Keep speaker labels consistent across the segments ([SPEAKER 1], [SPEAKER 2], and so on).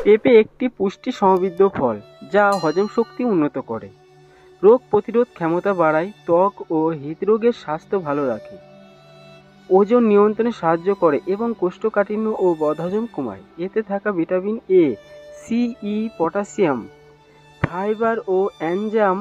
[SPEAKER 1] পেঁপে একটি পুষ্টি সমৃদ্ধ ফল যা হজম শক্তি উন্নত করে, রোগ প্রতিরোধ ক্ষমতা বাড়ায়, ত্বক ও হৃদরোগের স্বাস্থ্য ভালো রাখে, ওজন নিয়ন্ত্রণে সাহায্য করে এবং কোষ্ঠকাঠিন্য ও বদহজম কমায়। এতে থাকা vitamin A, C, E, potassium, fibre ও এনজাইম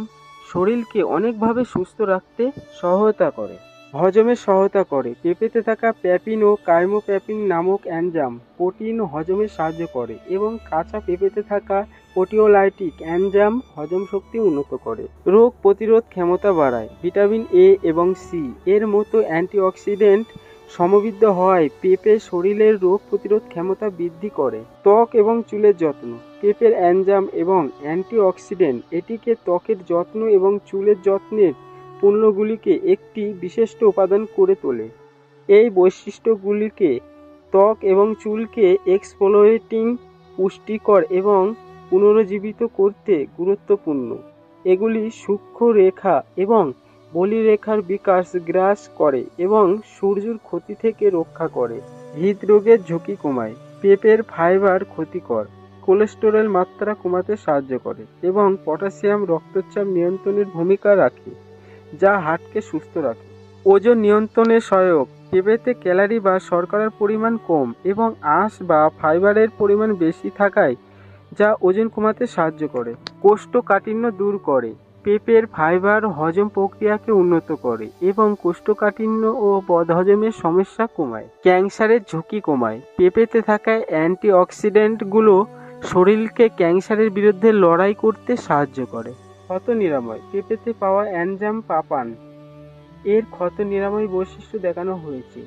[SPEAKER 1] শরীরকে অনেকভাবে সুস্থ রাখতে সহায়তা করে। হজমে সহায়তা করে। পেঁপেতে থাকা প্যাপিন ও কাইমোপ্যাপিন নামক এনজাইম প্রোটিন হজমে সাহায্য করে এবং কাঁচা পেঁপেতে থাকা প্রোটিওলাইটিক এনজাইম হজম শক্তি উন্নত করে। রোগ প্রতিরোধ ক্ষমতা বাড়ায়। ভিটামিন এ এবং সি এর মতো অ্যান্টিঅক্সিডেন্ট সমৃদ্ধ হওয়ায় পেঁপে শরীরের রোগ প্রতিরোধ ক্ষমতা বৃদ্ধি করে। ত্বক এবং চুলের যত্ন। পেঁপের এনজাইম এবং অ্যান্টিঅক্সিডেন্ট এটিকে ত্বকের যত্ন এবং চুলের যত্নের পণ্যগুলিকে একটি বিশিষ্ট উপাদান করে তোলে। এই বৈশিষ্ট্যগুলিকে ত্বক এবং চুলকে এক্সফোলিয়েটিং, পুষ্টিকর এবং পুনরুজ্জীবিত করতে গুরুত্বপূর্ণ। এগুলি সূক্ষ্ম রেখা এবং বলিরেখার বিকাশ গ্রাস করে এবং সূর্যের ক্ষতি থেকে রক্ষা করে। হৃদরোগের ঝুঁকি কমায়। পেঁপের ফাইবার ক্ষতিকর, কোলেস্টেরল মাত্রা কমাতে সাহায্য করে এবং পটাশিয়াম রক্তচাপ নিয়ন্ত্রণের ভূমিকা রাখে, যা হার্টকে সুস্থ রাখে। ওজন নিয়ন্ত্রণে সহায়ক। পেঁপেতে ক্যালোরি বা শর্করার পরিমাণ কম এবং আঁশ বা ফাইবারের পরিমাণ বেশি থাকায় যা ওজন কমাতে সাহায্য করে। কোষ্ঠকাঠিন্য দূর করে। পেঁপের ফাইবার হজম প্রক্রিয়াকে উন্নত করে এবং কোষ্ঠকাঠিন্য ও বদহজমের সমস্যা কমায়। ক্যান্সারের ঝুঁকি কমায়। পেঁপেতে থাকা অ্যান্টিঅক্সিডেন্টগুলো শরীরকে ক্যান্সারের বিরুদ্ধে লড়াই করতে সাহায্য করে। ক্ষত নিরাময়। পেঁপেতে পাওয়া এনজাইম পাপান এর ক্ষত নিরাময় বৈশিষ্ট্য দেখানো হয়েছে।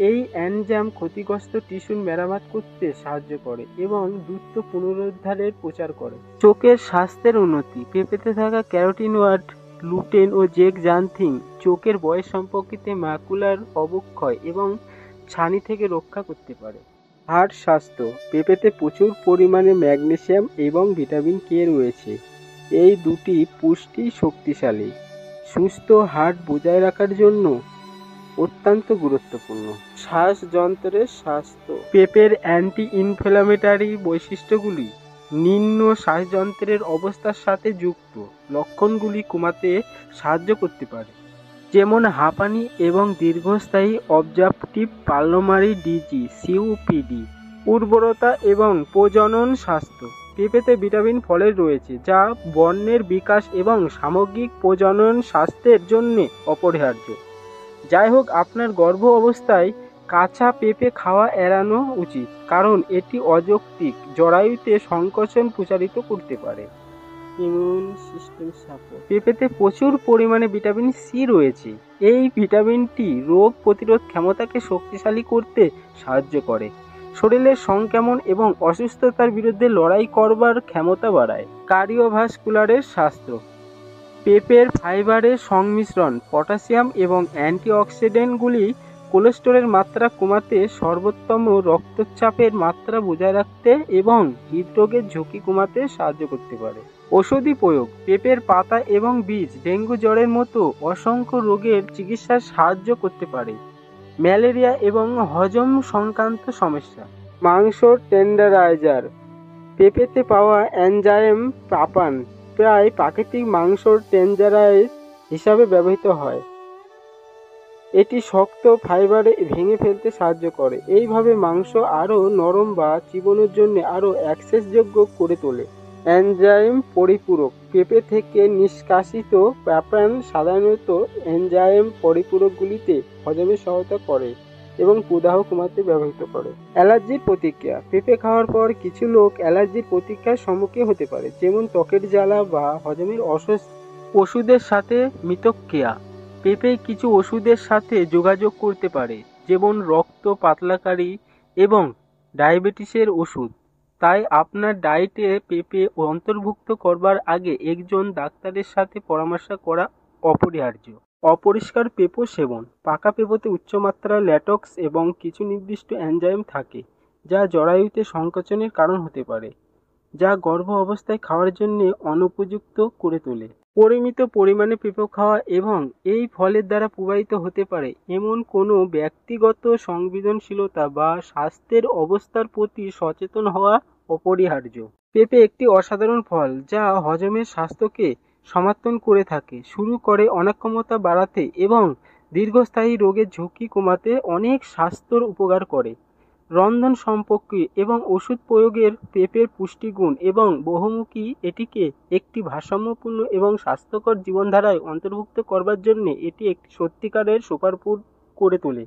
[SPEAKER 1] এই এনজাইম ক্ষতিগ্রস্ত টিস্যুর মেরামত করতে সাহায্য করে এবং দ্রুত পুনরুদ্ধারের প্রচার করে। চোখের স্বাস্থ্যের উন্নতি। পেঁপেতে থাকা ক্যারোটিনয়েড, লুটেন ও জেক্সান্থিন চোখের বয়স সম্পর্কিত ম্যাকুলার অবক্ষয় এবং ছানি থেকে রক্ষা করতে পারে। হার্ট স্বাস্থ্য। পেঁপেতে প্রচুর পরিমাণে ম্যাগনেসিয়াম এবং ভিটামিন কে রয়েছে। এই দুটি পুষ্টি শক্তিশালী সুস্থ হার্ট বজায় রাখার জন্য অত্যন্ত গুরুত্বপূর্ণ। শ্বাসযন্ত্রের স্বাস্থ্য। পেঁপের অ্যান্টি ইনফ্ল্যামেটরি বৈশিষ্ট্যগুলি নিম্ন শ্বাসযন্ত্রের অবস্থার সাথে যুক্ত লক্ষণগুলি কমাতে সাহায্য করতে পারে, যেমন হাঁপানি এবং দীর্ঘস্থায়ী অবজারভেটিভ পালমোনারি ডিজিজ সিওপিডি। উর্বরতা এবং প্রজনন স্বাস্থ্য। পেঁপেতে ভিটামিন ফলের রয়েছে যা বর্ণের বিকাশ এবং সামগ্রিক প্রজনন স্বাস্থ্যের জন্য অপরিহার্য। যাই হোক, আপনার গর্ভ অবস্থায় কাঁচা পেঁপে খাওয়া এড়ানো উচিত কারণ এটি অযৌক্তিক জরায়ুতে সংকোচন প্রচারিত করতে পারে। Immune system support. পেঁপেতে প্রচুর পরিমাণে ভিটামিন সি রয়েছে। এই ভিটামিনটি রোগ প্রতিরোধ ক্ষমতাকে শক্তিশালী করতে সাহায্য করে, শরীরের সংক্রমণ এবং অসুস্থতার বিরুদ্ধে লড়াই করবার ক্ষমতা বাড়ায়। কার্ডিওভাস্কুলারের স্বাস্থ্য। পেঁপের ফাইবারের সংমিশ্রণ পটাশিয়াম এবং অ্যান্টিঅক্সিডেন্টগুলি কোলেস্টেরলের মাত্রা কমাতে, সর্বোত্তম রক্তচাপের মাত্রা বজায় রাখতে এবং হৃদরোগের ঝুঁকি কমাতে সাহায্য করতে পারে। ঔষধি প্রয়োগ। পেঁপের পাতা এবং বীজ ডেঙ্গু জ্বরের মতো অসংখ্য রোগের চিকিৎসায় সাহায্য করতে পারে। ম্যালেরিয়া এবং হজম সংক্রান্ত সমস্যা। মাংস টেন্ডারাইজার। পেঁপেতে পাওয়া এনজাইম পাপান প্রায় প্রাকৃতিক মাংস টেন্ডারাইজ হিসাবে ব্যবহৃত হয়। এটি শক্ত ফাইবারে ভেঙে ফেলতে সাহায্য করে, এইভাবে মাংস আরও নরম বা চিবানোর জন্য আরও অ্যাক্সেসযোগ্য করে তোলে। এনজাইম পরিপূরক। পেঁপে থেকে নিষ্কাশিত প্যাপান সাধারণত এনজাইম পরিপূরকগুলিতে হজমে সহায়তা করে এবং প্রদাহ কমাতে ব্যবহৃত করে। অ্যালার্জির প্রতিক্রিয়া। পেঁপে খাওয়ার পর কিছু লোক অ্যালার্জির প্রতিক্রিয়ার সম্মুখীন হতে পারে, যেমন ত্বকের জ্বালা বা হজমের অস্বস্তি। ওষুধের সাথে মিতক্রিয়া। পেঁপে কিছু ওষুধের সাথে যোগাযোগ করতে পারে, যেমন রক্ত পাতলাকারী এবং ডায়াবেটিসের ওষুধ। তাই আপনার ডায়েটে পেঁপে অন্তর্ভুক্ত করবার আগে একজন ডাক্তারের সাথে পরামর্শ করা অপরিহার্য। অপরিষ্কার পেঁপে সেবন। পাকা পেঁপেতে উচ্চমাত্রার ল্যাটেক্স এবং কিছু নির্দিষ্ট এনজাইম থাকে যা জরায়ুতে সংকোচনের কারণ হতে পারে, যা গর্ভ অবস্থায় খাওয়ার জন্য অনুপযুক্ত করে তোলে। পরিমিত পরিমাণে পেঁপে খাওয়া এবং এই ফলের দ্বারা প্রভাবিত হতে পারে এমন কোনো ব্যক্তিগত সংবেদনশীলতা বা স্বাস্থ্যের অবস্থার প্রতি সচেতন হওয়া অপরিহার্য। পেঁপে একটি অসাধারণ ফল যা হজমের স্বাস্থ্যকে সমর্থন করে থাকে, শুরু করে অনাক্ষমতা বাড়াতে এবং দীর্ঘস্থায়ী রোগের ঝুঁকি কমাতে অনেক স্বাস্থ্যর উপকার করে। রন্ধন সম্পর্কে এবং ওষুধ প্রয়োগের পেঁপের পুষ্টিগুণ এবং বহুমুখী এটিকে একটি ভারসাম্যপূর্ণ এবং স্বাস্থ্যকর জীবনধারায় অন্তর্ভুক্ত করবার জন্য এটি একটি সত্যিকারের সুপারফুড করে তোলে।